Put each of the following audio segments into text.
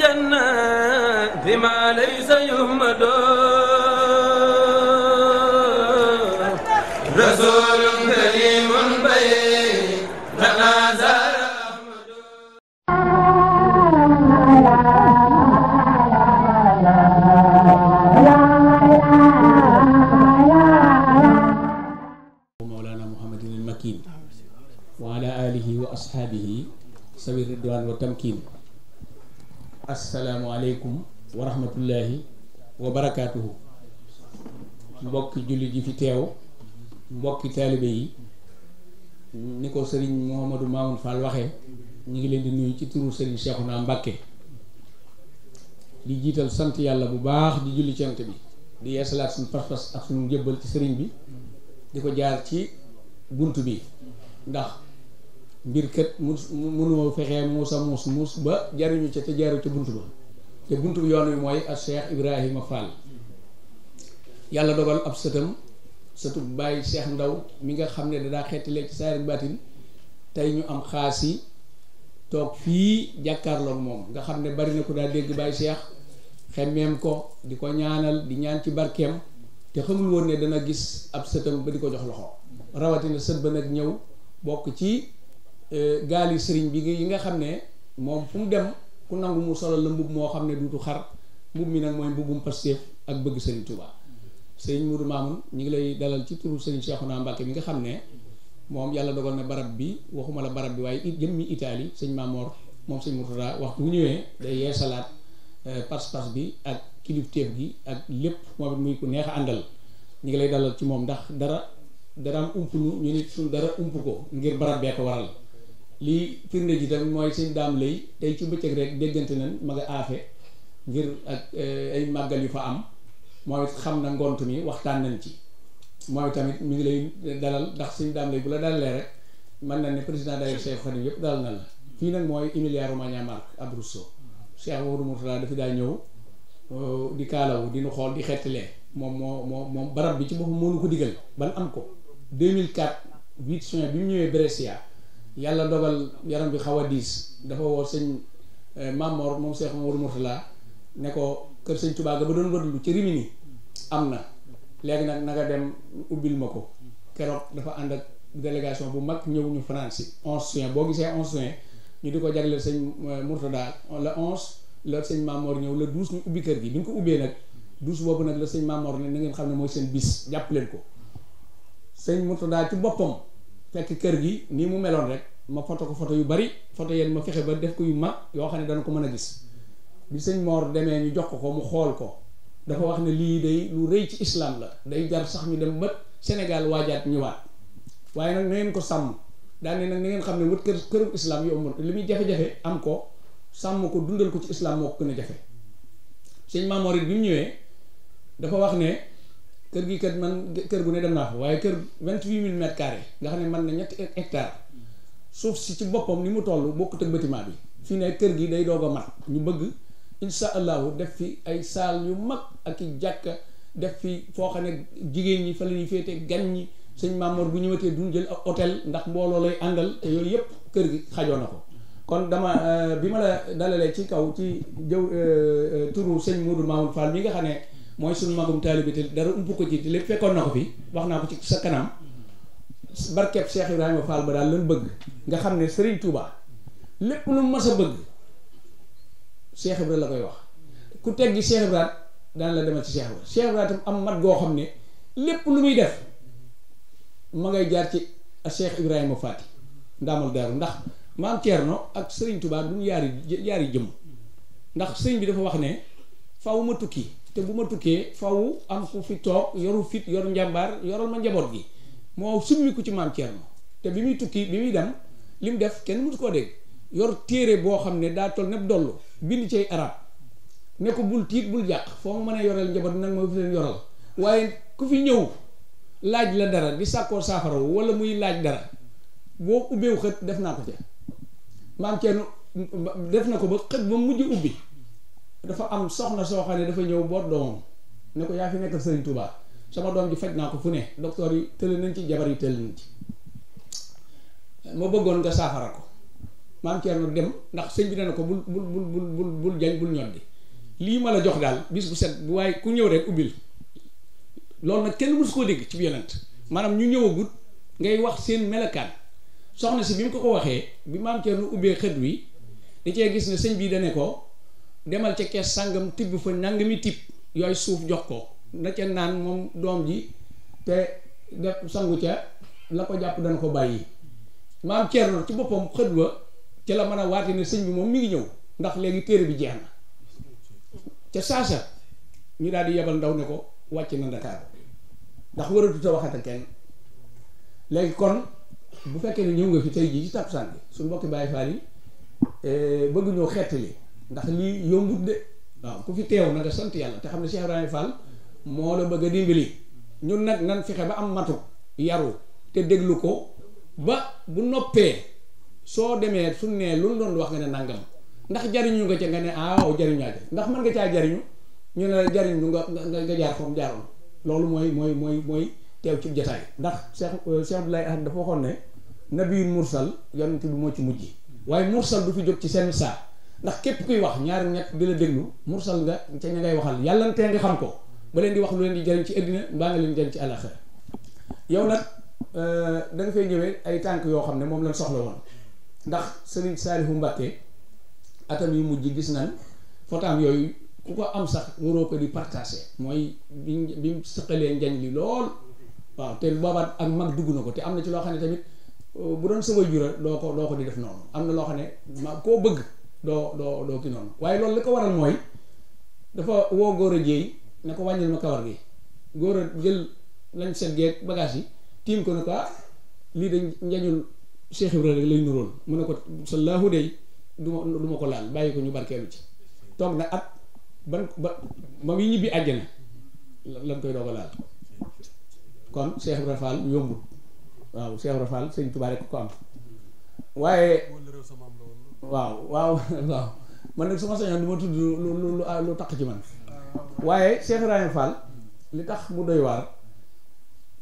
الجنة بما ليس يهمد رسول كريم بين تنازل مولانا محمد المكين وعلى آله وأصحابه سوي الرضوان والتمكين. السلام عليكم ورحمة الله وبركاته. mbokki julli ji fi teew mbokki taalibe yi ni ko Serigne Mouhamadou Mamoun Fall waxee ñu ngi leen di nuyu ci turu Serigne Cheikhouna Mbacké di jiital sant yàlla bu baax di julli cant bi di yeesalaat suñu pas-pas ak suñu njëbbal ci Serigne bi di ko jaar ci bunt bi ndax mbir kat mënoo fexee muus ba jariñu ca te jaaru ca bunt ba te bunt bi yoon wi mooy ak Cheikh Ibrahima Fall yàlla dogal ab sëtu bàyyi Cheikh Ndaw mi nga xam ne dadaa xeetilee ci saari baatin tey ñu am xaas yi toog fii jàkkaarloog moom nga xam ne bari na ko daa dégg bàyyi Cheikh xemmeem ko di ko ñaanal di ñaan ci barkeem te xamul woon ne dana gis ab sëtam ba di ko jox loxo rawatina sët ba nag ñëw bokk ci gaali sëriñ bi yi nga xam ne moom fu mu dem ku nangu mu solo la mbub moo xam ne duutu xar mbub mi nag mooy mbubum Pastef ak bëgg sëriñ Touba. sëriñ Moudou Mamoun ñu ngi lay dalal ci turu sëriñ Cheikhouna Mbacké mi nga xam ne moom yàlla dogal na barab bi waxuma la barab bi waaye jëmmi Italie sëñ Mamor moom sëñ Mourtada waxtu bu ñëwee day yeesalaat pas-pas bi ak kilifteef gi ak lépp moom it muy ku neex a àndal ñu ngi lay dalal ci moom ndax dara am ump ñu nit suñ dara ump ko ngir barab bee ko waral lii firnde ji tamit mooy sëñ daam lay tey ci bëccëg rek déggante nañ ma nga aafe ngir ak ay màggal yu fa am moom it xam na ngont mi waxtaan nañ ci moom tamit mi ngi lay dalal ndax sëñ daam lay bu la dalalee rek mën na ne président daayira Cheikh Khadim yëpp dalal na la fii nag mooy Emilia Romagna Marche Abruzzo Cheikh Mamadou Mourtada dafi daa ñëw di kaalawu di nu xool di xettalee moom barab bi ci boppam moo nu ko digal ban am ko 2004 8 juin bi mu ñëwee Brescia yàlla dogal yaram bi xaw a diis dafa woo sëñ Mamor moom Cheikh Mamadou Mourtada ne ko kër sëñ Touba ga ba doon wëdlu ci Rimini am na léegi nag nanga dem ubbil ma ko keroog dafa ànd ak délégation bu mag ñëw ñu France 11 juin boo gisee 11 juin ñu di ko jagleel sëñ Mourtada le 11 la sëñ Mamor ñëw le 12 ñu ubbi kër gi bi ñu ko ubbee nag 12 boobu nag la sëñ Mamor ne na ngeen xam ne mooy seen bis jàpp leen ko sëñ Mourtada ci boppam fekk kër gi nii mu meloon rek ma foto ko foto yu bari foto yéen ma fexe ba def ko yu mag yoo xam ne dana ko mën a gis bi sëñ Mor demee ñu jox ko mu xool ko dafa wax ne lii day lu rëy ci islam la day jar sax ñu dem ba Sénégal waajaat ñëwaat waaye nag na ngeen ko sàmm daal ne nag na ngeen xam ne wët këru islam yombul li muy jafe-jafe am ko sàmm ko dundal ko ci islam moo ko gën a jafe sëñ Mamor it bi mu ñëwee dafa wax ne kër gi kat man kër gu ne dem naa fa waaye kër 28 000 mètres carrés nga xam ne man na ñetti hectares suuf si ci boppam ni mu toll bokkut ak bâtiment bi fii ne kër gi day doog a mat ñu bëgg insha allahu def fi ay saal yu mag ak i jàkka def fi foo xam ne jigéen ñi fa la ñuy féete gan ñi sëñ Mamor bu ñëwatee duñ jël ak hôtel ndax mbooloo lay àndal te yooyu yëpp kër gi xajoo na ko kon dama bi ma la dalalee ci kaw ci turu sëñ Moudou Mamoun Fall mi nga xam ne mooy suñu magum taalibe te dara ump ko ci te lépp fekkoon na ko fi wax naa ko ci sa kanam barkeb Cheikh Ibrahima Fall ba daal lan bëgg nga xam ne Serigne Touba lépp lu mas a bëgg Cheikh Ibrahima la koy wax ku teggi Cheikh Ibrahima daan la demal ci Cheikh Ibrahima Cheikh Ibrahima tam am mat goo xam ne lépp lu muy def ma ngay jaar ci Cheikh Ibrahima Fati ndaamal daaru ndax maam Thierno ak Serigne Touba duñu yaari jëm ndax sëriñ bi dafa wax ne faw ma tukki te bu ma tukkee faw am ku fi toog yoru fit yor njàmbaar yoral ma njaboot gi moo summiku ci maam Thierno te bi muy tukki bi muy dem li mu def kenn mësu koo dégg yor téere boo xam ne daa toll nepp dollu bind ci arab ne ko bul tiit bul jàq foo ma mën a yoral njaboot nag ma fi leen yoral waaye ku fi ñëw laaj la dara di sàkkoo saafara wala muy laaj dara boo ubbeew xët def naa ko ca maam Thierno def na ko ba xët ba mujj ubbi dafa am soxna soo xam ne dafa ñëw boot doomam ne ko yaa fi nekkal Serigne Touba sama doom ji faj naa ko fu ne docteur yi tële nañ ci jabar yi tële nañ ci ma bëggoon nga saafara ko maam Thierno dem ndax sëñ bi dana ko bul jañ bul ñoddi lii ma la jox daal bis bu set bu waaye ku ñëw rek ubbil loolu nag kenn mësu koo dégg ci yonent maanaam ñu ñëwagut ngay wax seen melokaan soxna si bi mu ko waxee bi maam Thierno ubbee xët wi da cee gis ne sëñ bi dane ko demal ca kees sàngam tibb fa nangami tibb yooyu suuf jox ko na ca naan moom doom ji te def sangu ca la ko jàpp dana ko bàyyi maam Thierno ci boppam xët wa ca la mën a waate ne sëñ bi moom mi ngi ñëw ndax léegi téere bi jeex na ca saasa ñu daal di yebal ndaw ne ko wàcc na Ndakaaru ndax waratu ta waxat ak kenn léegi kon bu fekkee ne ñëw nga fi tey jii ci takkusaan bi suñu mbokki Baay Faal yi bëgg ñoo xettali ndax lii yombut de waaw ku fi teew na nga sant yàlla te xam ne Cheikh Ibrahima Fall moo la bëgg a dimbali ñun nag nan fexe ba am matu yaru te déglu ko ba bu noppee soo demee suñ nee lu doon wax nga ne nangam ndax jariñu nga ca nga ne waaw jariñaa ca ndax mën nga caa jariñu ñu ne la jariñu nga jaar foofu jaaroon loolu mooy teew ci jataay ndax Cheikh Abdoulaye Ahad dafa waxoon ne nabiyul mursal yonent bi moo ci mujj waaye mursal du fi jóg ci seen saa ndax képp kuy wax ñaari ñett di la déglu mursal nga ca ña ngay waxal yàlla tee nga xam ko ba leen di wax lu leen di jariñ ci àddina mbaa nga leen jariñ ci àllaxira yow nag da nga fay ñëwee ay tànk yoo xam ne moom lañ soxla woon ndax Serigne Saliou Mbacké atam yu mujj gis nañ fotaam yooyu ku ko am sax waroo ko di partager mooy bi mu sëqalee njañ li lool waaw te boobaat ak mag dugg na ko te am na ci loo xam ne tamit bu doon sa waajur doo ko di def noonu am na loo xam ne ma koo bëgg doo ki noonu waaye loolu li ko waral mooy dafa woo góor a jéey ne ko wàññil ma kawar gi góor a jël lañ set geeg bagage yi tiim ko ne ko lii dañ njañul Cheikh Ibrahima rek lay nuróol mu ne ko sallahu dey du ma ko laal bàyyi ko ñu barkeelu ci toog na at ba yi ñibbi àjjana lañ koy doog a laal kon Cheikh Ibrahima Fall yombul waaw Cheikh Ibrahima Fall sëñ Tuubaa rek ko am waaye waaw man nag su ma sañoon du ma tudd lu taq ci man waaye Cheikh Ibrahima Fall li tax mu doy waar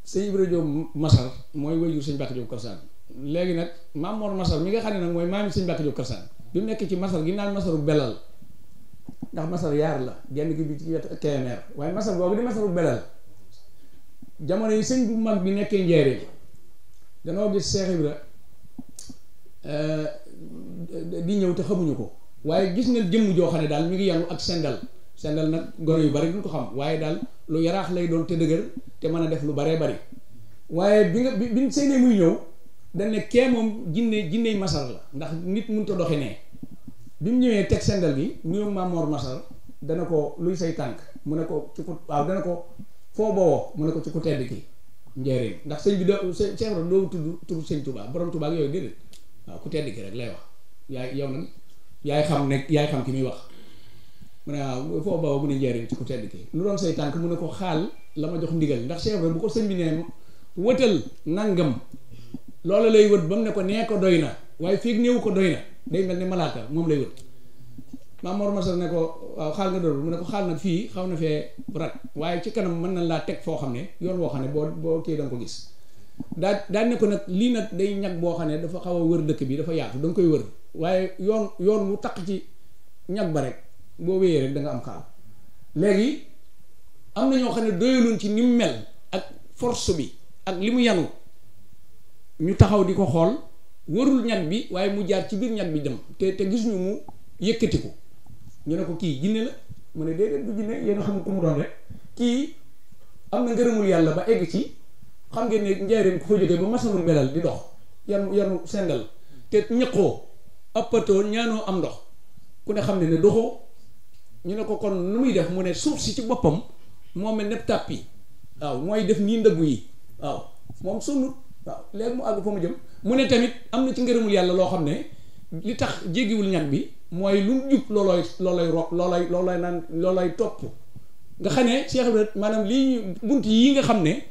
sëñ Ibrahima Diop Masar mooy wayjur sëñ Mbàkke Diop Karsaan léegi nag maam Mor Masar mi nga xam ne nag mooy maami sëñ Mbàkke Diop Karsaan bi mu nekk ci Masar gi naan Masaru Belal ndax Masar yaar la genn gi bi ci wetu KMR waaye Masar boobu di Masaru Belal jamono yi sëñ bu mag bi nekkee Njaaréem danoo gis Cheikh Ibra di ñëw te xamuñu ko waaye gis nga jëmm joo xam ne daal mi ngi yanu ak sendal nag goro yu bari duñ ko xam waaye daal lu yaraax lay doon te dëgër te mën a def lu baree bari waaye bi ñu seenee muy ñëw dañ ne kee moom jinney Masar la ndax nit mënut a doxe nee bi mu ñëwee teg sendal gi nuyoo Mamor Masar dana ko luy say tànk mu ne ko ci ku waaw dana ko foo bowoo mu ne ko ci ku tedd ki Njaaréem ndax sëñ bi Cheikh Ibra doo tudd sëñ Touba borom Touba ak yooyu déedéet waaw ku tedd ki rek lay wax yow nag yaay xam ki muy wax mu ne waaw foo bowoo mu ne Njaaréem ci ku tedd ki lu doon say tànk mu ne ko xaal la ma jox ndigal ndax Cheikh Ibra bu ko sëñ bi ne wëtal nangam loolu lay wët ba mu ne ko nee ko doy na waaye fii néew ko doy na day mel ni malaaka moom lay wët Maam Mor Masar ne ko waaw xaal nga doon mu ne ko xaal nag fii xaw na fee rat waaye ci kanam mën na laa teg foo xam ne yoon woo xam ne boo kii da nga ko gis daal ne ko nag lii nag day ñag boo xam ne dafa xaw a wër dëkk bi dafa yaatu da nga koy wër waaye yoon mu taq ci ñag ba rek boo wéyee rek da nga am xaal léegi am na ñoo xam ne doyaluñ ci ni mu mel ak force bi ak li mu yanu ñu taxaw di ko xool wërul ñag bi waaye mu jaar ci biir ñag bi dem te gis ñu mu yëkkati ko ñu ne ko kii jinne la mu ne déedéet du jinne yéen xamul ku mu doon rek kii am na ngërëmul yàlla ba egg ci xam ngeen ne Njaaréem ku fa jógee ba Masaru Belal di dox yanu sendal te ñëqoo appatoo ñaanoo am ndox ku ne xam ne doxoo ñu ne ko kon lu muy def mu ne suuf si ci boppam moo mel ne tàpp yi waaw mooy def nii ndëggu yi waaw moom sonnut waaw léegi mu àgg fa mu jëm mu ne tamit am na ci ngërëmul yàlla loo xam ne li tax jéggiwul ñag bi mooy lu mu jub loolay topp nga xam ne Cheikh Ibra maanaam lii bunt yi nga xam ne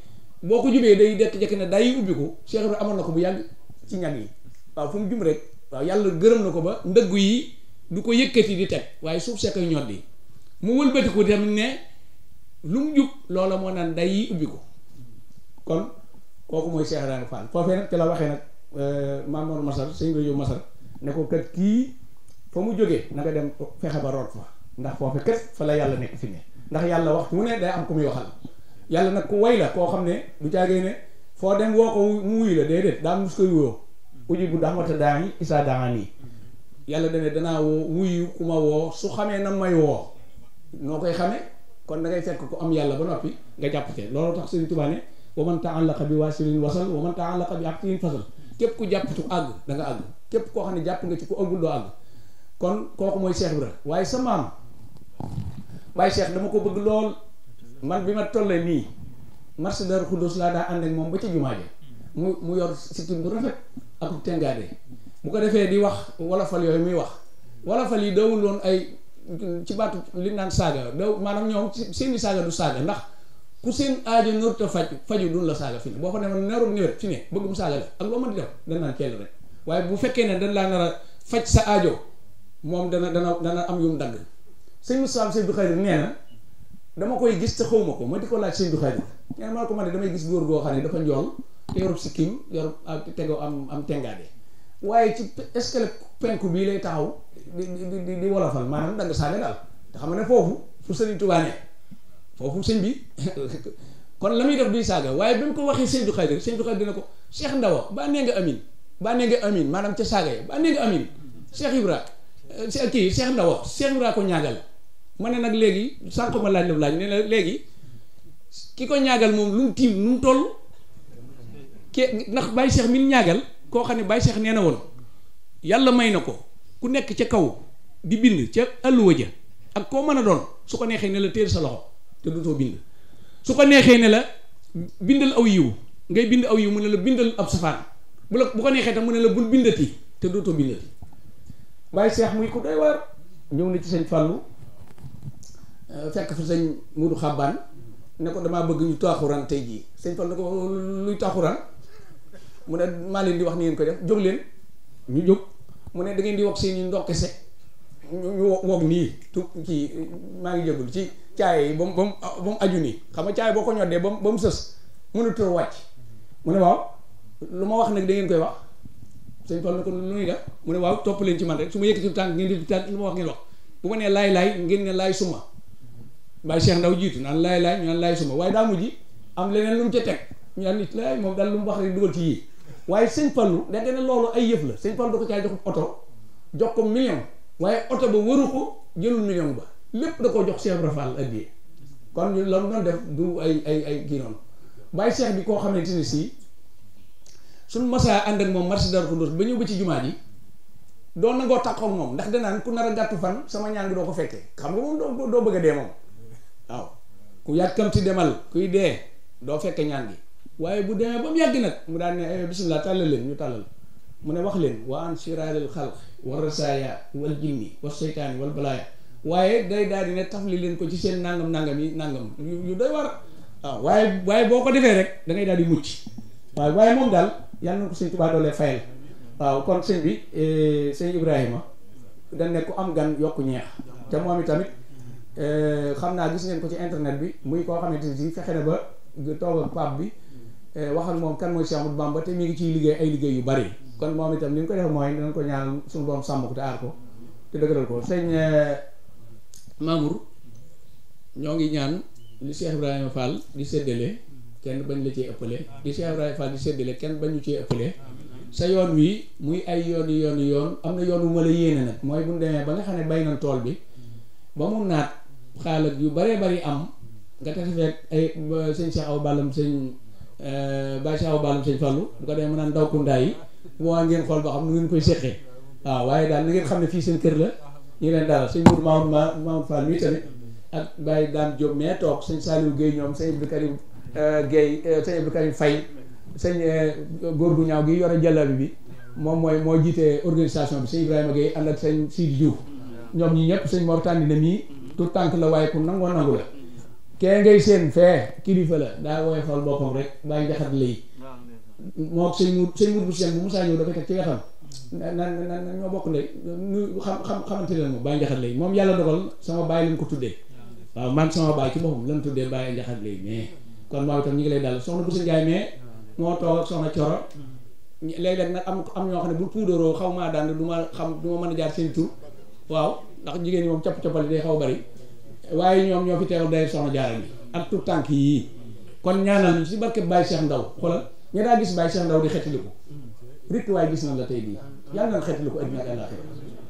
boo ko jubee day dekk-jekk ne day ubbi ko Cheikh Ibra amoon na ko bu yàgg ci ñag yi waaw fu mu jub rek waaw yàlla gërëm na ko ba ndëggu yi du ko yëkkati di teg waaye suuf see koy ñoddi mu wëlbatiku tamit ne lu mu jub loola moo naan day yi ubbi ko kon kooku mooy Cheikh Ibrahima Fall foofee nag ci la waxee nag Maam Mor Masar sëñ Ibrahima Masar ne ko kat kii fa mu jógee na nga dem fexe ba root fa ndax foofu kat fa la yàlla nekk fi ne ndax yàlla waxtu wu ne day am ku muy waxal yàlla nag ku way la koo xam ne du caagee ne foo dem woo ko mu wuyu la déedéet daa mus koy wuyoo uji bu dax wata daa yi isaa daa nii yàlla dane danaa woo wuyu ku ma woo su xamee na may woo noo koy xamee kon da ngay fekk ku am yàlla ba noppi nga jàpp te loolu tax Sëriñ Tuubaa ne wa man ta'allaqa bi waasilin wasal wa man ta'allaqa bi aqtin fasal képp ku jàpp ci ku àgg da nga àgg képp koo xam ne jàpp nga ci ku ëggul doo àgg kon kooku mooy Cheikh Ibra waaye sa maam Baye Cheikh dama ko bëgg lool man bi ma tollee nii marché Darou Khoudoss laa daa ànd ak moom ba ci jumaa ji mu yor sikkim bu rafet ak tengaade bu ko defee di wax wolofal yooyu muy wax wolofal yi dawul woon ay ci baatu li naan saaga daw maanaam ñoom seeni saaga du saaga ndax ku seen aajo nóor te faju dun la saaga fi ne boo ko demoon neeru nawet fi ne bëgg mu saaga la ak loo mën di def dañ naan ceel rek waaye bu fekkee ne dañ laa nar a faj sa aajo moom dana am yum dagg sëñ Moussa Sëñ Abdou Khadir nee na dama koy gis te xawma ko ma di ko laaj Sëñ Abdou Khadir nee na ma ko man ne damay gis góor goo xam ne dafa njool te yorub sikkim yorub tegoo am tengaade waaye ci escalier penku bii lay taxaw di wolofal maanaam danga saaga daal te xam ne foofu fu Sëriñ Tuubaa ne foofu sëñ bi kon la muy def duy saaga waaye bi mu ko waxee Sëñ Abdou Khadir Sëñ Abdou Khadir dina ko Cheikh Ndawa baa nee nga amin maanaam ca saaga ya baa nee nga amin Cheikh Ibra kii Cheikh Ndawa Cheikh Ibra ko ñaagal ma ne nag léegi sànq ma laaj ne la léegi ki ko ñaagal moom lu mu tiim lu mu toll ndax Baye Cheikh min ñaagal koo xam ne Baye Cheikh nee na woon yàlla may na ko ku nekk ca kaw di bind ca àlluwa ja ak koo mën a doon su ko neexee ne la téer sa loxo te du too bind su ko neexee ne la bindal aw yiw ngay bind aw yiw mu ne la bindal ab safaan bu ko neexee tam mu ne la bul bindati te dootoo bindati Baye Cheikh muy ko doy waar ñëw na ci sëñ Fallou fekk fa sëñ Modou Xabbaan ne ko damaa bëgg ñu taaxuraan tey jii sëñ Fallou ne ko luy taaxuraan mu ne maa leen di wax ni ngeen ko def jóg leen ñu jóg mu ne da ngeen di wax seen i ndokkese ñu woog nii kii maa ngi jégul ci caaye yi ba mu aju nii xam nga caaye boo ko ñoddee ba mu sës mënutoo wàcc mu ne waaw lu ma wax nag da ngeen koy wax sëñ Fall ne ko lu ñuy def mu ne waaw topp leen ci man rek su ma yëkkati tànk ngeen di tànk lu ma wax ngeen wax bu ma nee laay ngeen ne laay suma Baye Cheikh Ndaw jiitu naan laay ñu naan laay suma waaye daa mujj am leneen lu mu ca teg ñu naan nit laay moom daal lu mu wax rek dugal ci yii waaye sëñ Fallu da ne loolu ay yëf la sëñ Fallu da ko caa jox oto jox ko million waaye oto ba waru ko jëlul million ba lépp da koo jox Cheikh Ibra Fall addiyee kon ñu loolu noonu def du ay kii noonu Baye Cheikh bi koo xamante ni si suñ masaa ànd ak moom marché Darou Khoudoss ba ñëw ba ci jumaa ji doo nangoo taxaw moom ndax danaan ku nar a gàttu fan sama ñaan gi doo ko fekkee xam nga moom doo bëgg a dee moom waaw ku yàkkamti demal kuy dee doo fekke ñaan gi waaye bu demee ba mu yàgg nag mu daan ne bismillah tàllal leen ñu tàllal mu ne wax leen wa an siraaril xalq wa rasaaya wal jinni wa seytaani wal balaaya waaye day daal di ne tafli leen ko ci seen nangam yi nangam yu doy war waaw waaye boo ko defee rek da ngay daal di mucc waaye moom daal yàlla na ko sëñ Tuubaa doolee fayal waaw kon sëñ bi sëñ Ibrahima dañ ne ku am gan yokku ñeex te moom itamit xam naa gis ngeen ko ci internet bi muy koo xamante ni fexe na ba toog ak pape bi wax ak moom kan mooy Cheikh Ahmadou Bamba te mi ngi ciy liggéey ay liggéey yu bari kon moom itam li ñu ko def mooy dinañ ko ñaan suñu borom sàmm ko te aar ko te dëgëral ko sëñ Mamour ñoo ngi ñaan li Cheikh Ibrahima Fall di séddale kenn bañ la cee ëppale li Cheikh Ibrahima Fall di séddale kenn bañ ñu cee ëppale sa yoon wi muy ay yoon am na yoon wu ma la yéene nag mooy bu ñu demee ba nga xam ne bay nañ tool bi ba mu naat xaalat yu baree bari am nga tase fekk ay sëñ Cheikh Awa Ballam sëñ Baye Cheikh Awa Ballam sëñ Fallou bu ko demee mu naan ndaw kundaa yi bu waa ngeen xool ba xam nu ngeen koy séqee waaw waaye daal na ngeen xam ne fii seen kër la ñu leen dalal sëñ Mour Mamadou Fall mii tamit ak Baye Dame Diop mais toog sëñ Saliou Guèye ñoom sëñ Abdou Karim Guèye sëñ Abdou Karim Faye sëñ góor gu ñaaw gi yore jàllabi bi moom moo jiite organisation bi sëñ Ibrahima Guèye ànd ak sëñ Sidi Diouf ñoom ñi ñëpp sëñ Mor Tandine mii tout tànk la waaye ku nangoo nangu la kee ngay seen fee kilifa la daa woyofal boppam rek bàyyi njaxat lay moo sëñ mur bu seen bu Musaa ñëw dafay teg ci wetam na ñoo bokk ndey ñu xamante leen moom bàyyi njaxat lay moom yàlla dogal sama bàyyi lañ ko tuddee waaw man sama bàyyi ci boppam lañ tuddee bàyyi njaxat lay mais kon moom itam ñu ngi lay dal soxna bu sa Njaay mais moo toog ak soxna Coro léeg-léeg nag am ñoo xam ne bu puudaroo xaw maa daan du ma mën a jaar seen tur waaw ndax jigéen ñi moom capp-cappali day xaw bari waaye ñoom ñoo fi teewal day soxna Jaara bi ak tout tànk yii kon ñaanal ñu si barke Baye Cheikh Ndaw xoolal ñu daa gis Baye Cheikh Ndaw di xettaliku rek waaye gis na la tey bii yàlla na xettaliku addina ak àllaaxira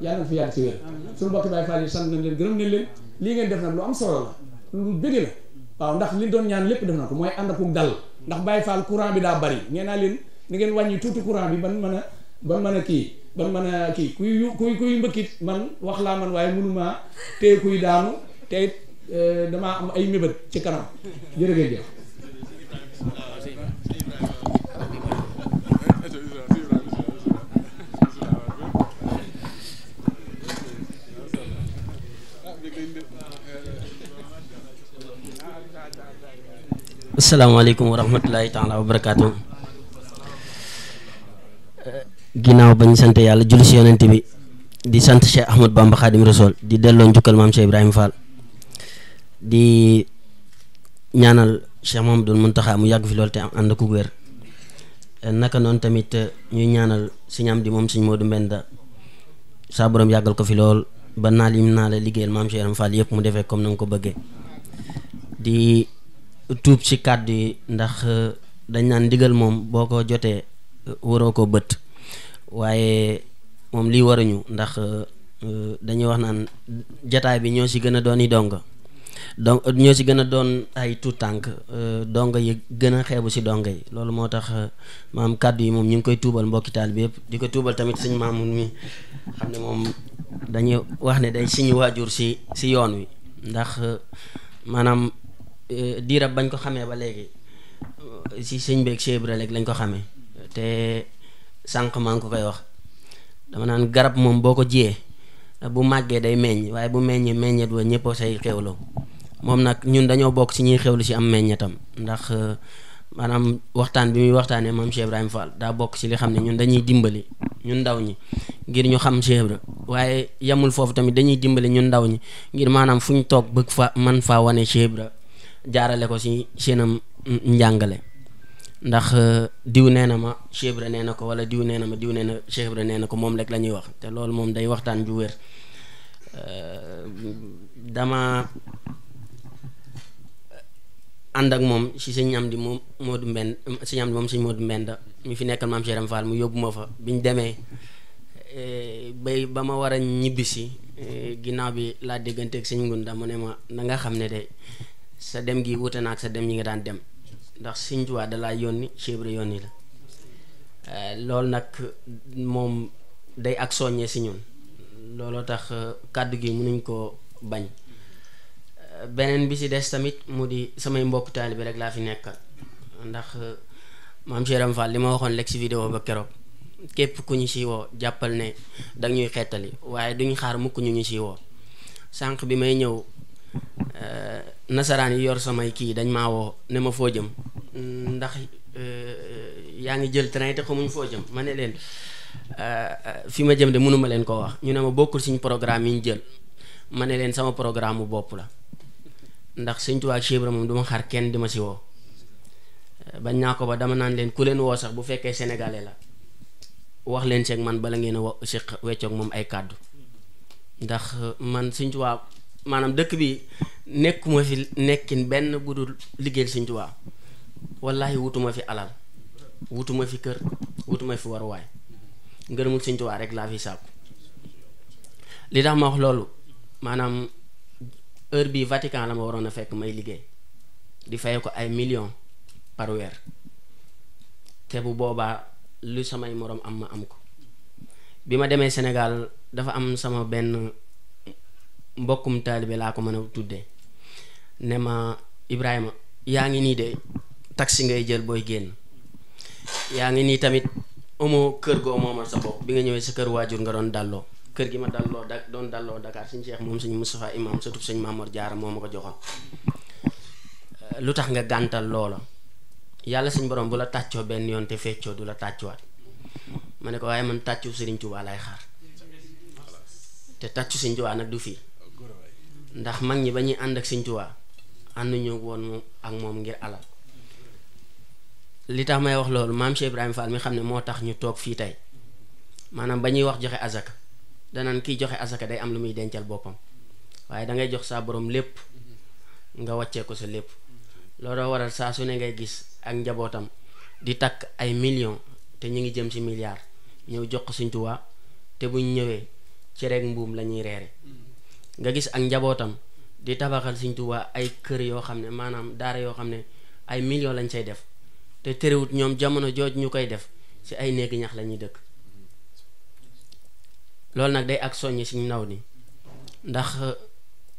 yàlla na fi yàgg si wér suñu bokki Baye Fall yi sant nañ leen gërëm nañ leen lii ngeen def nag lu am solo la lu bëgg la waaw ndax li doon ñaan lépp def na ko mooy ànd ak dal ndax Baye Fall courant bi daa bari nee naa leen ni ngeen wàññi tuuti courant bi ban mën a kii kuy mbëkkit man wax laa man waaye mënumaa téye kuy daanu te it damaa am ay mébét ci kanam jërëjëf. asalaamaaleykum wa rahmatulahi taala wa barakaatu. ginnaaw bañ sant yàlla julli si yonent bi di sant Cheikh Ahmad Bamba Khadim Rasoul di delloo njukkal maam Cheikh Ibrahima Fall di ñaanal Cheikh Mouhamadoul Mountakha mu yàgg fi loolu te am ànd ku wér naka noonu tamit ñuy ñaanal Sëñ Amdi moom Sëñ Modou Mbenda saa borom yàggal ko fi lool ba naal yi naa la liggéeyal maam Cheikh Ibrahima Fall yëpp mu defee comme na nga ko bëggee di tuub ci kàddu yi ndax dañ naan ndigal moom boo ko jotee waroo ko bët waaye moom lii waruñu ndax dañuy wax naan jataay bi ñoo ci gën a doon i donga donc ñoo ci gën a doon ay tuut tànk donga yi gën a xeebu ci donga yi loolu moo tax maam kàddu yi moom ñu ngi koy tuubal mbokki taal bi yëpp di ko tuubal tamit Sëñ Maamun mi xam ne moom dañuy wax ne day suñu waajur ci yoon wi ndax maanaam diirab bañ ko xamee ba léegi ci sëñ beeg Cheikh Ibra lañ ko xamee te sànq maa ngi ko koy wax dama naan garab moom boo ko jiyee bu màggee day meññ waaye bu meññee meññet wa ñëpp say xewloo moom nag ñun dañoo bokk ci ñuy xewlu ci am meññetam ndax maanaam waxtaan bi muy waxtaanee maam Cheikh Ibrahima Fall daa bokk ci li xam ne ñun dañuy dimbali ñun ndaw ñi ngir ñu xam Cheikh Ibra waaye yamul foofu tamit dañuy dimbali ñun ndaw ñi ngir maanaam fu ñu toog bëgg fa man faa wane Cheikh Ibra jaarale ko ci seenam njàngale ndax diw nee na ma Cheikh Ibra nee na ko wala diw nee na ma diw nee na Cheikh Ibra nee na ko moom rek la ñuy wax te loolu moom day waxtaan ju wér dama ànd ak moom ci Sëñ Amdi moom Modou Mbend Sëñ Amdi moom Sëñ Modou Mbenda mi fi nekkal maam Cheikh Ibrahima Fall mu yóbbu ma fa biñ demee ba ma war a ñibbisi ginnaaw bi laa dégganteeg Sëñ Ngunda mu ne ma na nga xam ne de sa dem gi wute na ak sa dem ñi nga daan dem ndax Sëñ Tuubaa da laa yónni Cheikh Ibra yónni la loolu nag moom day ak soññee si ñun looloo tax kàddu gi mënuñ koo bañ beneen bi si des tamit mu di samay mbokk taalibe rek laa fi nekkal ndax maam Cheikh Ibrahima Fall li ma waxoon lekk si vidéo ba keroog képp ku ñu si woo jàppal ne danga ñuy xettali waaye duñ xaar mukk ñu si woo sànq bi may ñëw nasaraan yi yor samay kii dañ maa woo ne ma foo jëm ndax yaa ngi jël train te xamuñ foo jëm ma ne leen fi ma jëm de mënuma leen ko wax ñu ne ma bokkul suñ programme yi ñu jël ma ne leen sama programme bu bopp la ndax Sëñ Tuubaa ak Cheikh Ibra moom du ma xaar kenn di ma si woo bañ naa ko ba dama naan leen ku leen woo sax bu fekkee sénégalais la wax leen seeg man bala ngeen a siq weccoog moom ay kàddu ndax man Sëñ Tuubaa maanaam dëkk bi nekkuma fi nekkin benn bu dul liggéeyal Sëñ Tuubaa wallaahi wutuma fi alal wutuma fi kër wutuma fi waruwaay ngërëmul Sëñ Tuubaa rek laa fi sàkku li tax ma wax loolu maanaam heure bii Vatican la ma waroon a fekk may liggéey di fay ko ay millions par weer te bu boobaa lu samay moroom am ma am ko bi ma demee Sénégal dafa am sama benn mbokkum taalibe laa ko mën a tuddee ne ma Ibrahima yaa ngi nii de taxi ngay jël booy génn yaa ngi nii tamit amoo kër goo moomal sa bopp bi nga ñëwee sa kër waajur nga doon dalloo kër gi ma doon dalloo Dakar Sëñ Cheikh moom Sëñ Moustapha Imam surtout Sëñ Mamor Diarra moo ma ko joxoon lu tax nga gàntal loola yàlla suñ borom bu la tàccoo benn yoon te feccoo du la tàccuwaat ma ne ko waaye man tàccu Sëriñ Tuubaa lay xaar te tàccu Sëñ Tuubaa nag du fii ndax mag ñi ba ñuy ànd ak Sëñ Tuubaa ànduñu woon ak moom ngir alal li tax may wax loolu maam Cheikh Ibrahima Fall mi xam ne moo tax ñu toog fii tey maanaam ba ñuy wax joxe azaka danaan kiy joxe azaka day am lu muy dencal boppam waaye da ngay jox saa borom lépp nga wàccee ko sa lépp looloo waral saa su ne ngay gis ak njabootam di takk ay millions te ñu ngi jëm ci milliards ñëw jox ko Sëñ Tuubaa te buñ ñëwee ci rek mbuum la ñuy reere nga gis ak njabootam di tabaxal Sëñ Tuubaa ay kër yoo xam ne maanaam daara yoo xam ne ay millions lañ say def te terewut ñoom jamono jooj ñu koy def ci ay néegi ñax la ñuy dëkk loolu nag day ak soññi ci ndaw ni ndax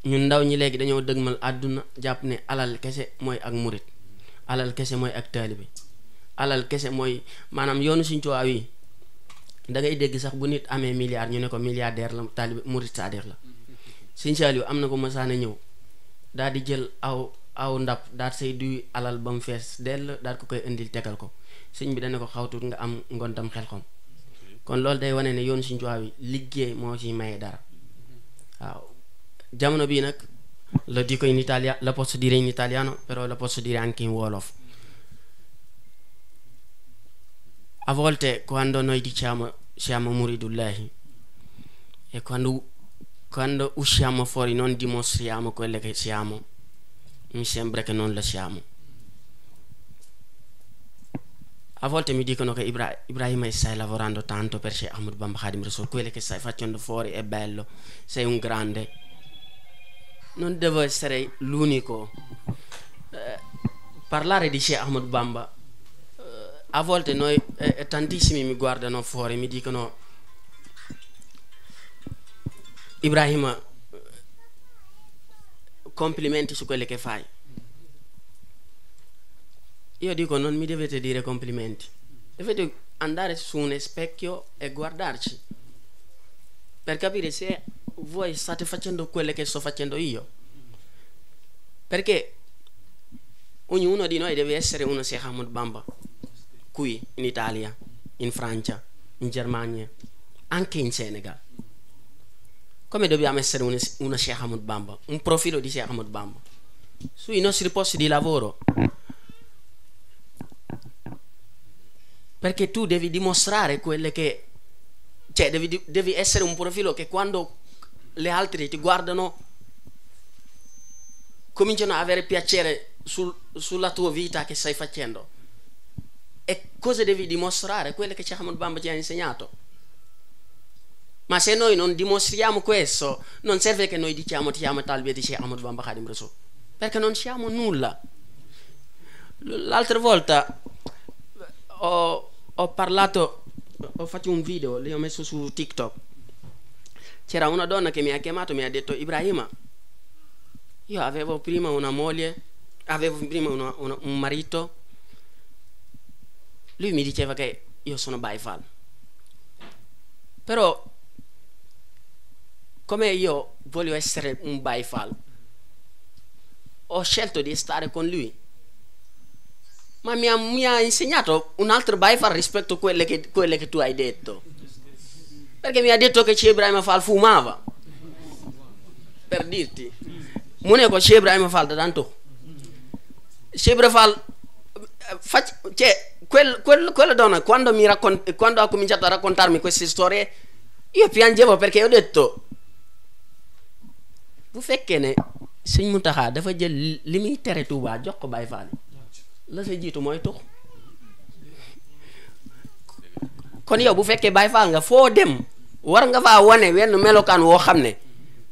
ñun ndaw ñi léegi dañoo dëgmal àdduna jàpp ne alal kese mooy ak murit alal kese mooy ak taalibe alal kese mooy maanaam yoonu Sëñ Tuubaa wi da ngay dégg sax bu nit amee milliard ñu ne ko milliardaire la taalibe murit saadeer la Sëñ Saaliw am na ko masaana ñëw daal di jël aw ndab daal say duy alal ba mu fees dell daal ko koy indil tegal ko sëñ bi dana ko xawtut nga am ngontam xel xom kon loolu day wane ne yoonu Sëñ Tuubaa wi liggéey moo ci maye dara waaw jamono bii nag lo dico in Italia, la posso dire in italiano, però la posso dire anche in Wolof. A volte quando noi diciamo siamo muridullahi e quando usciamo fuori non dimostriamo quelle che siamo, mi sembra che non lo siamo. A volte mi dicono che Ibrahima stai lavorando tanto per Sheikh Ahmad Bamba Khadim Rasoul, quello che stai facendo fuori è bello, sei un grande. Non devo essere l'unico. Parlare di Sheikh Ahmad Bamba, a volte noi tantissimi mi guardano fuori, mi dicono Ibrahima, complimenti su quelle che fai. Io dico non mi dovete dire complimenti, dovete andare su un specchio e guardarci per capire se voi state facendo quelle che sto facendo io, perché ognuno di noi deve essere uno Sheikh Ahmad Bamba qui in Italia, in Francia, in Germania, anche in Senegal. Come dobbiamo essere uno Sheikh Ahmad Bamba, un profilo di Sheikh Ahmad Bamba sui nostri posti di lavoro, perché tu devi dimostrare quelle che, cioè devi essere un profilo che quando le altre ti guardano cominciano ad avere piacere sulla tua vita che stai facendo. E cosa devi dimostrare? Quelle che Sheikh Ahmad Bamba ti ha insegnato. Ma se noi non dimostriamo questo, non serve che noi diciamo ti amo talvia di Sheikh Ahmad Bamba Khadim Rasoul, perché non siamo nulla. L'altra volta ho parlato, ho fatto un video, l'ho messo su TikTok. C'era una donna che mi ha chiamato, mi ha detto Ibrahima, io avevo prima una moglie, avevo prima un marito, lui mi diceva che io sono Baifal, però come io voglio essere un Baifal ho scelto di stare con lui, ma mi ha insegnato un altro Baifal rispetto a quelle che tu hai detto, perché mi ha detto che Sheikh Ibrahima Fall fumava, per dirti. Mu ne ko Sheikh Ibrahima Fall da daan tux. Sheikh Ibrahima Fall quella donna quando ha cominciato a raccontarmi queste storie io piangevo, perché ho detto bu fekkee ne Sëñ Muntaxa dafa jël li muy tere Tuubaa jox ko Baay Faal la sa jiitu mooy tux. kon yow bu fekkee Baay Faal nga foo dem war nga faa wane wenn melokaan woo xam ne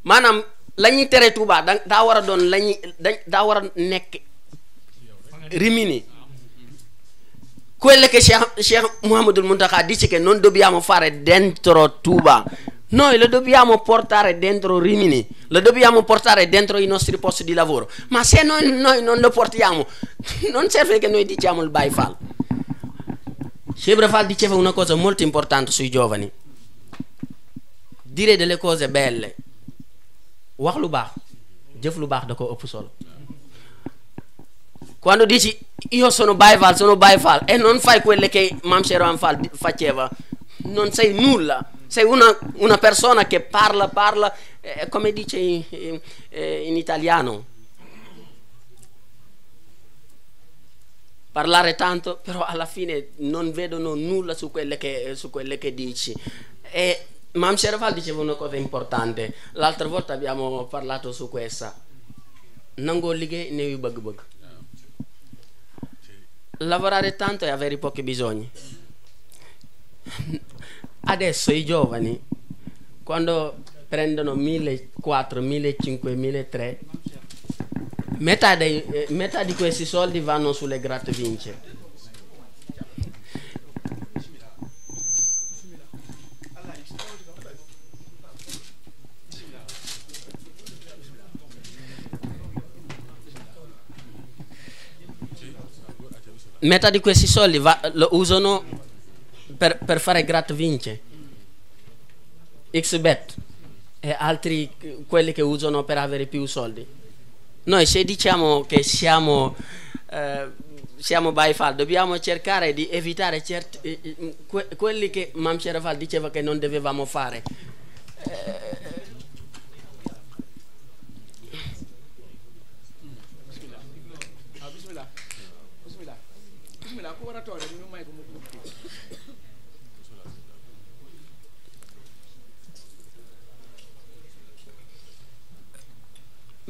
maanaam la ñuy tere Tuubaa daa war a doon daa war a nekk rimini. Quelle che Sheikh Muhammadul Muntaxa dice che non dobbiamo fare dentro Tuubaa, noi lo dobbiamo portare dentro Rimini, lo dobbiamo portare dentro i nostri posti di lavoro. Ma se noi non lo portiamo, non serve che noi diciamo il Baay Faal. Sheikh Ibra Fall diceva una cosa molto importante sui giovani: dire delle cose belle, wax lu baax, jëf lu baax da ko ëpp solo. Quando dici io sono Baay Faal e non fai quelle che Mam Cheikh Ibrahima Fall faceva, non sei nulla, sei una persona che parla, come dice in italiano, parlare tanto, però alla fine non vedono nulla su quelle che dici. E Mam Sherafal diceva una cosa importante, l'altra volta abbiamo parlato su questa: nangoo liggéey néew bëgg-bëgg. Lavorare tanto e avere pochi bisogni. Adesso i giovani, quando prendono 1.400, 1.500, 1.300, metà di questi soldi vanno sulle gratte vince. Metà di questi soldi lo usano per fare gratte vince, XBet e altri, quelli che usano per avere più soldi. Noi se diciamo che siamo Baye Fall, dobbiamo cercare di evitare quelli che Mam Sherafal diceva che non dovevamo fare.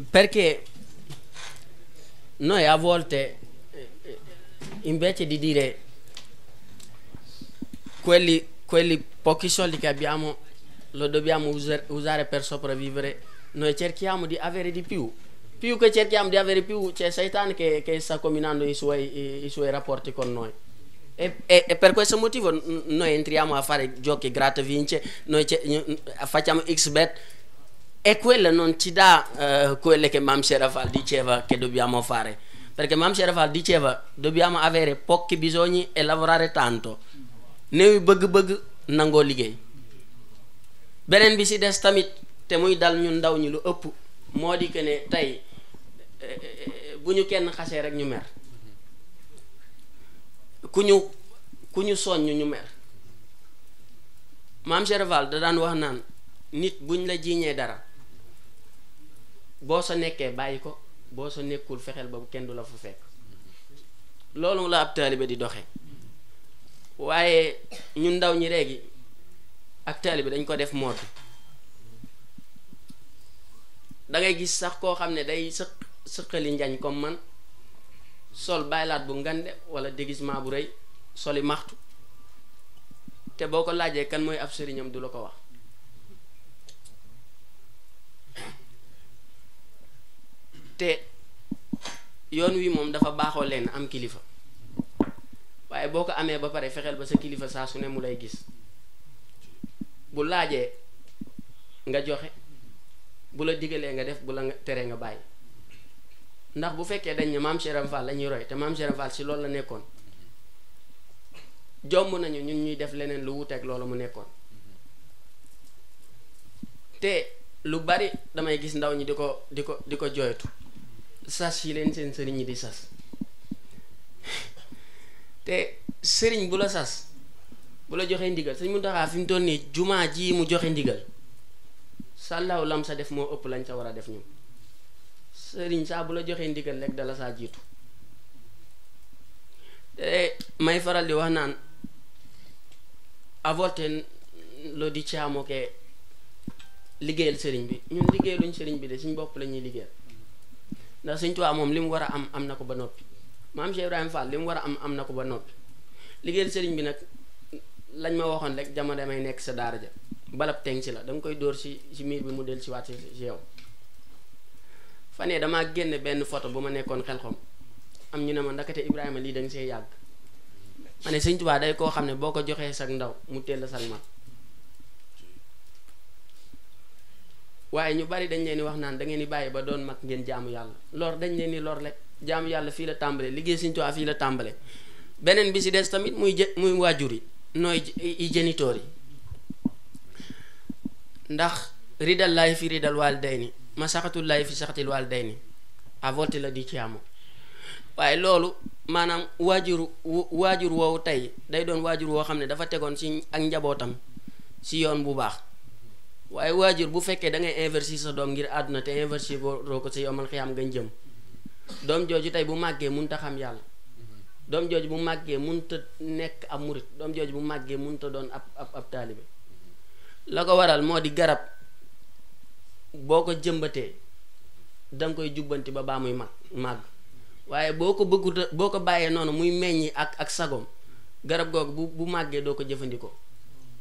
Perché noi a volte, invece di dire quelli pochi soldi che abbiamo lo dobbiamo usare per sopravvivere, noi cerchiamo di avere di più che cerchiamo di avere più, c'è Satan che sta combinando i suoi rapporti con noi, e per questo motivo noi entriamo a fare giochi gratta vince, noi facciamo XBet, e quello non ci dà quelle che Mam Sherafal diceva che dobbiamo fare, perché Mam Sherafal diceva dobbiamo avere pochi bisogni e lavorare tanto, néew bëgg-bëgg nangoo liggéey. Beneen bi si des tamit te muy dal ñun ndaw ñi lu ëpp moo di que ne tey bu ñu kenn xasee rek ñu mer, ku ñu soññ ñu mer. Mam Sherafal da daan wax naan nit buñ la jiiñee dara, boo sa nekkee bàyyi ko, boo sa nekkul fexeel ba kenn du la fa fekk. Loolu la ab taalibe di doxe. waaye ñun ndaw ñi léegi ak taalibe dañ ko def mode. da ngay gis sax koo xam ne day sëqali njañ comme man, sol baylaat bu ngande wala déguisement bu rëy, soli maxtu, te boo ko laajee kan mooy ab sëriñam du la ko wax. te yoon wi moom dafa baaxoo leen am kilifa, waaye boo ko amee ba pare fexeel ba sa kilifa saa su ne mu lay gis. bu laajee nga joxe, bu la digalee nga def, bu la teree nga bàyyi. ndax bu fekkee dañ ne Mam Sherafal la ñuy roy, te Mam Sherafal si loolu la nekkoon, jomb nañu ñun ñuy def leneen lu wuteeg loolu mu nekkoon. te lu bari damay gis ndaw ñi di ko jooytu, sas yi leen seen sëriñ ñi di sas. te sëriñ bu la sas, bu la joxee ndigal, Sëriñ Muntaxa fi mu toll nii jumaa ji mu joxe ndigal, sàllaaw lam sa def moo ëpp lañ sa war a def ñun. sëriñ saa bu la joxee ndigal rek dala saa jiitu. te may faral di wax naan a volte lo diciamo che liggéeyal sëriñ bi, ñun liggéeyaluñ sëriñ bi de suñ bopp la ñuy liggéeyal. ndax Sëriñ Tuubaa moom li mu war a am na ko ba noppi. Maam Cheikh Ibrahima Fall li mu war a am na ko ba noppi. liggéeyal sëriñ bi nag lañ ma waxoon rek jamono damay nekk sa daara ja, balab teng si la, da nga koy dóor si miir bi mu del si waat si yow. fanee damaa génne benn photo bu ma nekkoon Xelkom, am ñu ne ma ndakate Ibrahima lii danga see yàgg. ma ne Sëriñ Tuubaa day koo xam ne boo ko joxee sag ndaw mu teel sag mag. waaye ñu bari dañ leen di wax naan da ngeen di bàyyi ba doon mag ngeen jaamu yàlla. lor dañ leen di lor rek, jaamu yàlla fii la tàmbale, liggéey Sëriñ Tuubaa fii la tàmbale. beneen bi si des tamit muy waajur yi, nooy i génitori yi. ndax ridallahi fi ridal walidayni, masaqatullahi fi saqatil walidayni, a volte la diciamo. waaye loolu maanaam waajur woowu tey day doon waajur woo xam ne dafa tegoon si ak njabootam si yoon bu baax. waaye waajur bu fekkee da ngay investir sa doom ngir àdduna te investir boo ko sa yomal xiyaam nga jëm, doom jooju tey bu màggee mënut a xam yàlla, doom jooju bu màggee munta nekk ab murit doom jooju bu màggee munta doon ab taalibe la ko waral moo di garab boo ko jëmbatee danga koy jubbanti ba baa muy màgg waaye boo ko bëgguta boo ko bàyyee noonu muy meññi ak sagom garab googu bu màggee doo ko jëfandikoo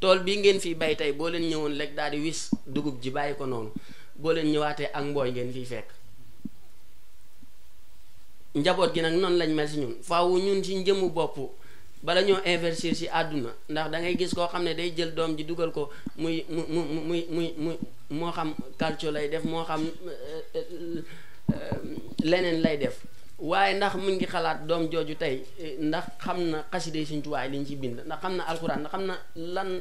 tool bii ngeen fii bay tey boo leen ñëwoon lekk daal di wis dugub ji bàyyi ko noonu boo leen ñëwaatee ak mbooy ngeen fiy fekk njaboot gi nag noonu lañ mel si ñun faaw ñun si njëmu bopp bala ñoo investir si àdduna ndax da ngay gis koo xam ne day jël doom ji dugal ko muy moo xam calcio lay def moo xam leneen lay def waaye ndax mu ngi xalaat doom jooju tey ndax xam na xasida Sëriñ Tuubaa liñ ci bind ndax xam na alxuraan ndax xam na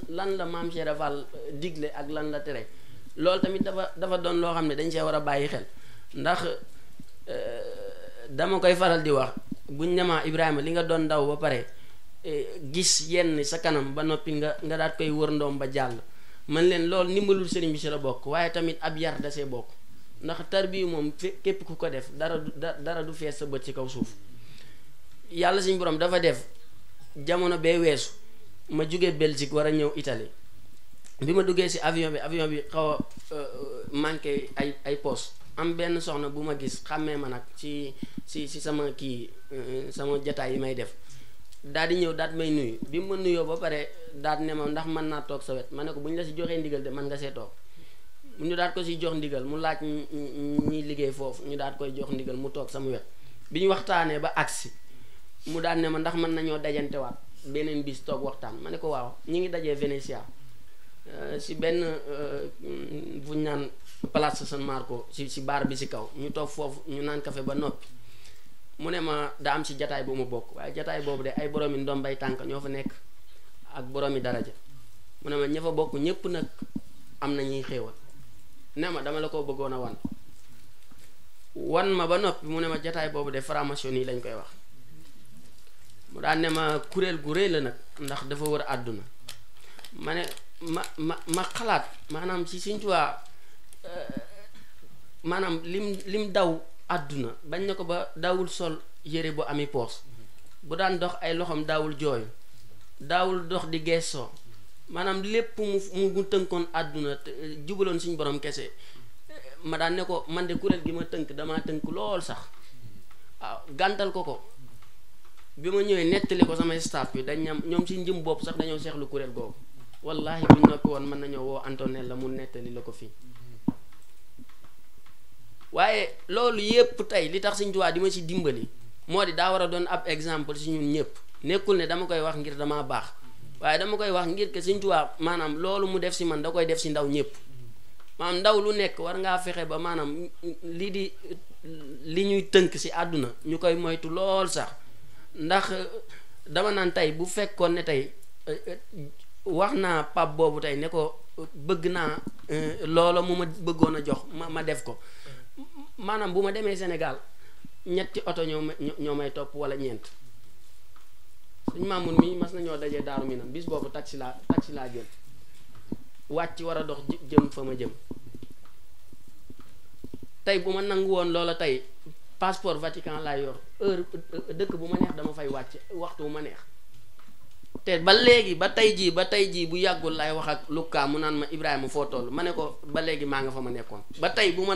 lan la maam Cheikh Fall digle ak lan la tere loolu tamit dafa doon loo xam ne dañ see war a bàyyi xel ndax dama koy faral di wax buñ ñamaa Ibrahima li nga doon ndaw ba pare gis yenn sa kanam ba noppi nga daat koy wër ndoom ba jàll man leen loolu ndimbalul sëriñ bi si la bokk waaye tamit ab yar da see bokk ndax tarbiyu moom képp ku ko def dara du fees sa bët ci kaw suuf yàlla suñ borom dafa def jamono bee weesu ma jóge Belgique war a ñëw Italie bi ma duggee si avion bi xaw a manqué ay poste am benn soxna bu ma gis xàmmee ma nag ci sama sama jataay yi may def daal di ñëw daat may nuyu bi ma nuyoo ba pare daat ne ma ndax mën naa toog sa wet ma ne ko bu ñu la si joxee ndigal de mën nga see toog ñu daat ko si jox ndigal mu laaj ñiy liggéey foofu ñu daat koy jox ndigal mu toog sama wet bi ñu waxtaanee ba agsi mu daan ne ma ndax mën nañoo dajantewaat beneen bis toog waxtaan ma ne ko waaw ñi ngi dajee Venezia si benn bu ñu naan Place San Marco si baar bi si kaw ñu toog foofu ñu naan café ba noppi mu ne ma daa am si jataay bu mu bokk waaye jataay boobu de ay boroomi ndombay tànk ñoo fa nekk ak boroomi daraja mu ne ma ña fa bokk ñépp nag am na ñuy xéewal ne ma dama la ko bëggoon a wan ma ba noppi mu ne ma jataay boobu de franc-maçonnerie yi lañ koy wax mu daan ne ma kuréel gu rëy la nag ndax dafa wër àdduna ma ne ma xalaat maanaam si Sëriñ Tuubaa maanaam lim daw àdduna bañ na ko ba daawul sol yére bu ami poos bu daan dox ay loxoom daawul jooyu daawul dox di geesoo maanaam lépp mu tënkoon àdduna jubaloon suñ borom kese ma daan ne ko man de kuréel gi ma tënk damaa tënk lool sax waaw gàntal ko bi ma ñëwee nettali ko sama staff bi dañ ñoom si njëm bopp sax dañoo seexlu kuréel googu wallahi buñ noppi woon mën nañoo woo Antonella la mu nettali la ko fii waaye loolu yépp tey li tax Sëriñ Tuubaa di ma ci dimbali moo di daa war a doon ab exemple si ñun ñëpp nekkul ne dama koy wax ngir damaa baax waaye dama koy wax ngir que Sëriñ Tuubaa maanaam loolu mu def si man da koy def si ndaw ñëpp maanaam ndaw lu nekk war ngaa fexe ba maanaam li ñuy tënk si àdduna ñu koy moytu lool sax ndax dama naan tey bu fekkoon ne tey wax naa pap boobu tey ne ko bëgg naa loola mu ma bëggoon a jox ma def ko maanaam bu ma demee Sénégal ñetti oto ñoo may topp wala ñeent suñ maamun mi mas nañoo dajee Daaru Minam bis boobu taxi laa jël wàcc war a dox jëm fa ma jëm tey bu ma nangu woon loola tey passeport Vatican laay yor heure dëkk bu ma neex dama fay wàcc waxtu bu ma neex te ba léegi ba tey jii bu yàggul lay wax ak Luka mu naan ma Ibrahima foo toll ma ne ko ba léegi maa nga fa ma nekkoon ba tey bu ma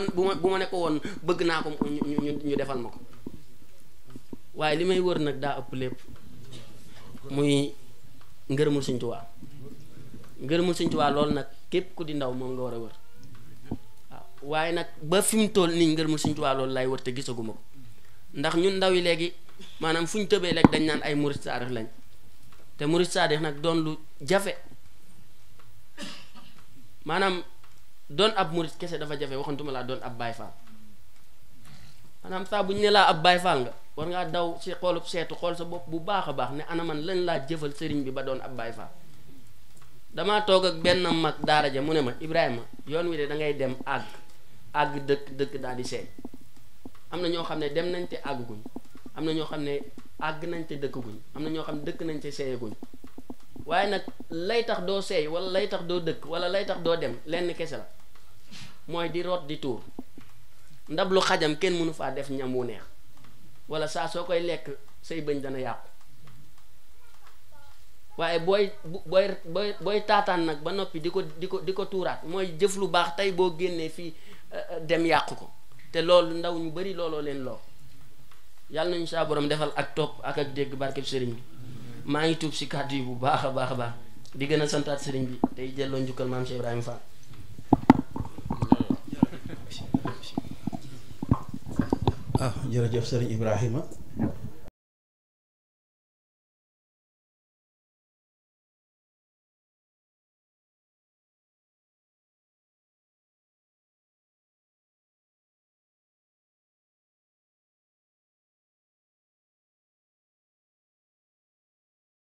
ne ko woon bëgg naa ko ñu defal ma ko waaye li may wër nag daa ëpp lépp muy ngërëmul Sëriñ Tuubaa ngërëmul Sëriñ Tuubaa loolu nag képp ku di ndaw moom nga war a wër waaw waaye nag ba fi mu toll nii ngërëmul Sëriñ Tuubaa loolu lay wër te gisaguma ko ndax ñun ndaw yi léegi maanaam fu ñu tëbee léegi dañ naan ay murit saadix lañ te murit saadix nag doon lu jafe maanaam doon ab murit kese dafa jafe waxantuma laa doon ab Baay Faal maanaam saa bu ñu ne laa ab Baay Faal nga war ngaa daw si xoolub seetu xool sa bopp bu baax a baax ne ana man lañ laa jëfal sëriñ bi ba doon ab Baay Faal damaa toog ak benn mag daara ja mu ne ma Ibrahima yoon wi de da ngay dem àgg dëkk daal di seey am na ñoo xam ne dem nañ te àgguñ am na ñoo xam ne àgg nañ te dëkkuguñ am na ñoo xam ne dëkk nañ te seeyaguñ waaye nag lay tax doo seey wala lay tax doo dëkk wala lay tax doo dem lenn kese la mooy di root di tuur ndab lu xajam kenn mënu faa def ñam wu neex wala saa soo koy lekk say bëñ dana yàqu waaye booy taataan nag ba noppi di ko tuuraat mooy jëf lu baax tey boo génnee fii dem yàqu ko te loolu ndaw ñu bari looloo leen loo yàlla nañu saa borom defal ak topp ak dégg barkeb sëriñ bi maa ngi tuub si kàddu yi bu baax a baax a baax di gën a santaat sëriñ bi tey jelloo njukkal maam Cheikh Ibrahima Fall. jërëjëf sëriñ Ibrahima